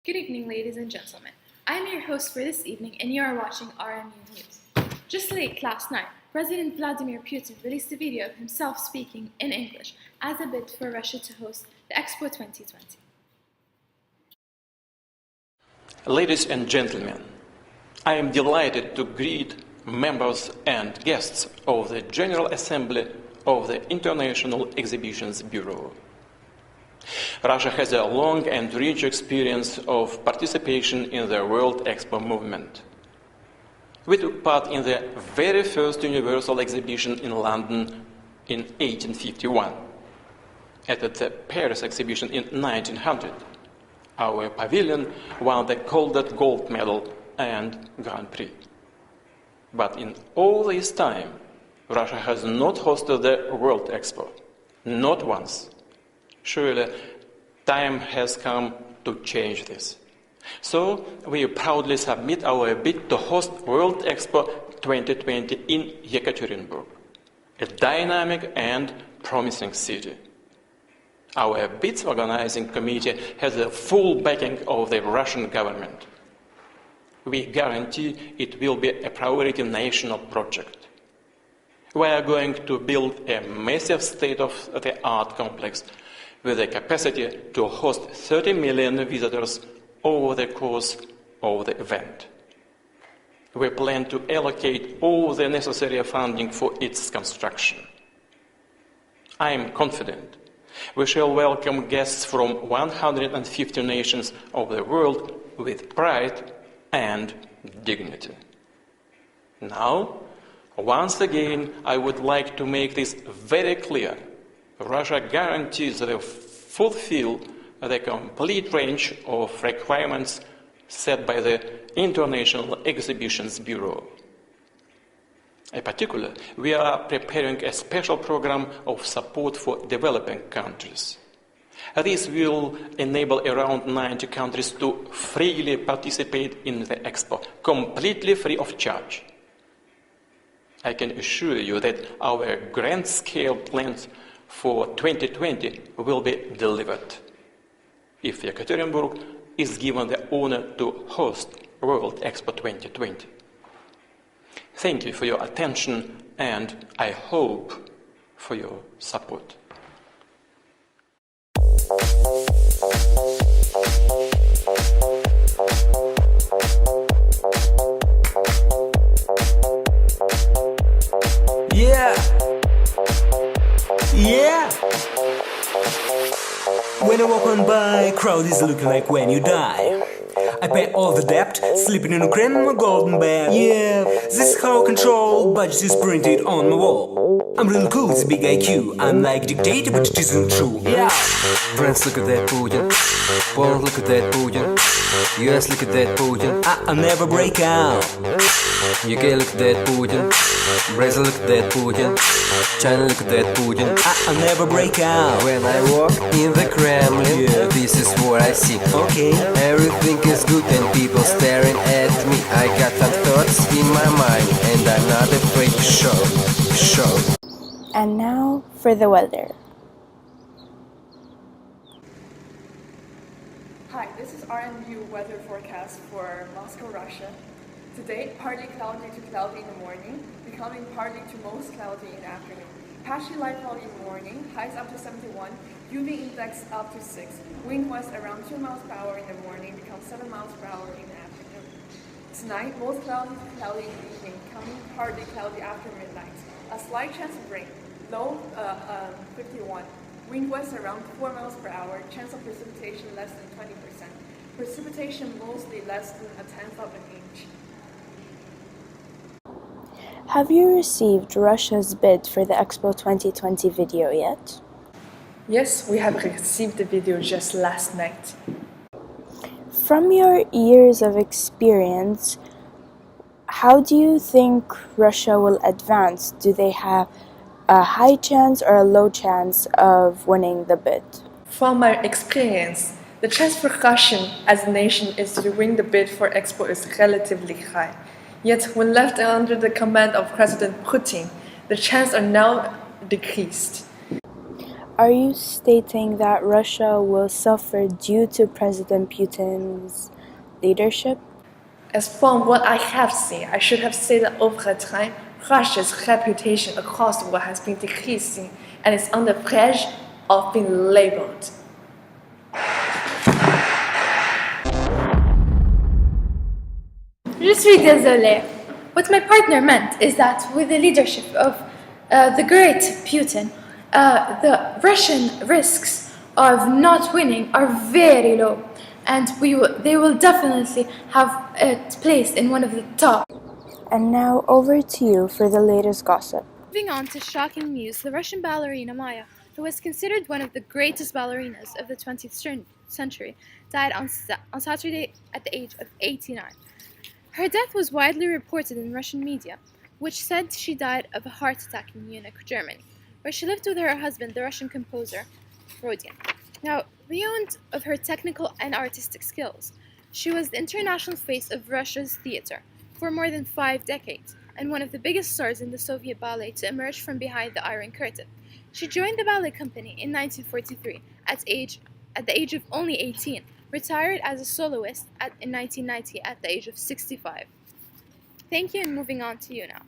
Good evening, ladies and gentlemen. I'm your host for this evening, and you are watching RMU News. Just late last night, President Vladimir Putin released a video of himself speaking in English as a bid for Russia to host the Expo 2020. Ladies and gentlemen, I am delighted to greet members and guests of the General Assembly of the International Exhibitions Bureau. Russia has a long and rich experience of participation in the World Expo movement. We took part in the very first Universal Exhibition in London in 1851, at the Paris Exhibition in 1900. Our pavilion won the Colded Gold Medal and Grand Prix. But in all this time, Russia has not hosted the World Expo, not once. Surely, time has come to change this. So, we proudly submit our bid to host World Expo 2020 in Yekaterinburg, a dynamic and promising city. Our bid's organizing committee has the full backing of the Russian government. We guarantee it will be a priority national project. We are going to build a massive state-of-the-art complex with the capacity to host 30 million visitors over the course of the event. We plan to allocate all the necessary funding for its construction. I am confident we shall welcome guests from 150 nations of the world with pride and dignity. Now, once again, I would like to make this very clear. Russia guarantees to fulfill the complete range of requirements set by the International Exhibitions Bureau. In particular, we are preparing a special program of support for developing countries. This will enable around 90 countries to freely participate in the Expo, completely free of charge. I can assure you that our grand-scale plans for 2020 will be delivered if Yekaterinburg is given the honor to host World Expo 2020. Thank you for your attention, and I hope for your support. Yeah. When I walk on by, crowd is looking like when you die. I pay all the debt, sleeping in a crib in my golden bed. Yeah, this is how I control, budget is printed on my wall. I'm real cool, it's big IQ, I'm like dictator, but it isn't true. Yeah. France, look at that Putin. Poland, look at that Putin. US, look at that Putin. I'll never break out. UK, look at that Putin. Brazil, look at that Putin. China, look at that Putin. I'll never break out. When I walk in the Kremlin, yeah, this is what I see. Okay, everything is good and people staring at me. I got some thoughts in my mind and I'm not afraid to show. And now for the weather. Hi, this is RMU weather forecast for Moscow, Russia. Today, partly cloudy to cloudy in the morning, becoming partly to most cloudy in the afternoon. Patchy light fall in the morning, highs up to 71, UV index up to 6. Wind was around 2 miles per hour in the morning, becomes 7 miles per hour in the afternoon. Tonight, most cloudy to cloudy in the evening, becoming partly cloudy after midnight. A slight chance of rain, low 51. Wind was around 4 miles per hour, chance of precipitation less than 20%. Precipitation mostly less than a tenth of an inch. Have you received Russia's bid for the Expo 2020 video yet? Yes, we have received the video just last night. From your years of experience, how do you think Russia will advance? Do they have a high chance or a low chance of winning the bid? From my experience, the chance for Russia as a nation is to win the bid for Expo is relatively high. Yet, when left under the command of President Putin, the chances are now decreased. Are you stating that Russia will suffer due to President Putin's leadership? As from what I have seen, I should have said that over time, Russia's reputation across the world has been decreasing and is on the verge of being labeled. Je suis désolée. What my partner meant is that with the leadership of the great Putin, the Russian risks of not winning are very low, and they will definitely have a place in one of the top. And now over to you for the latest gossip. Moving on to shocking news, the Russian ballerina Maya, who was considered one of the greatest ballerinas of the 20th century, died on Saturday at the age of 89. Her death was widely reported in Russian media, which said she died of a heart attack in Munich, Germany, where she lived with her husband, the Russian composer Rodion. Now, beyond of her technical and artistic skills, she was the international face of Russia's theater for more than 5 decades, and one of the biggest stars in the Soviet ballet to emerge from behind the Iron Curtain. She joined the ballet company in 1943 at the age of only 18, retired as a soloist in 1990 at the age of 65. Thank you, and moving on to you now.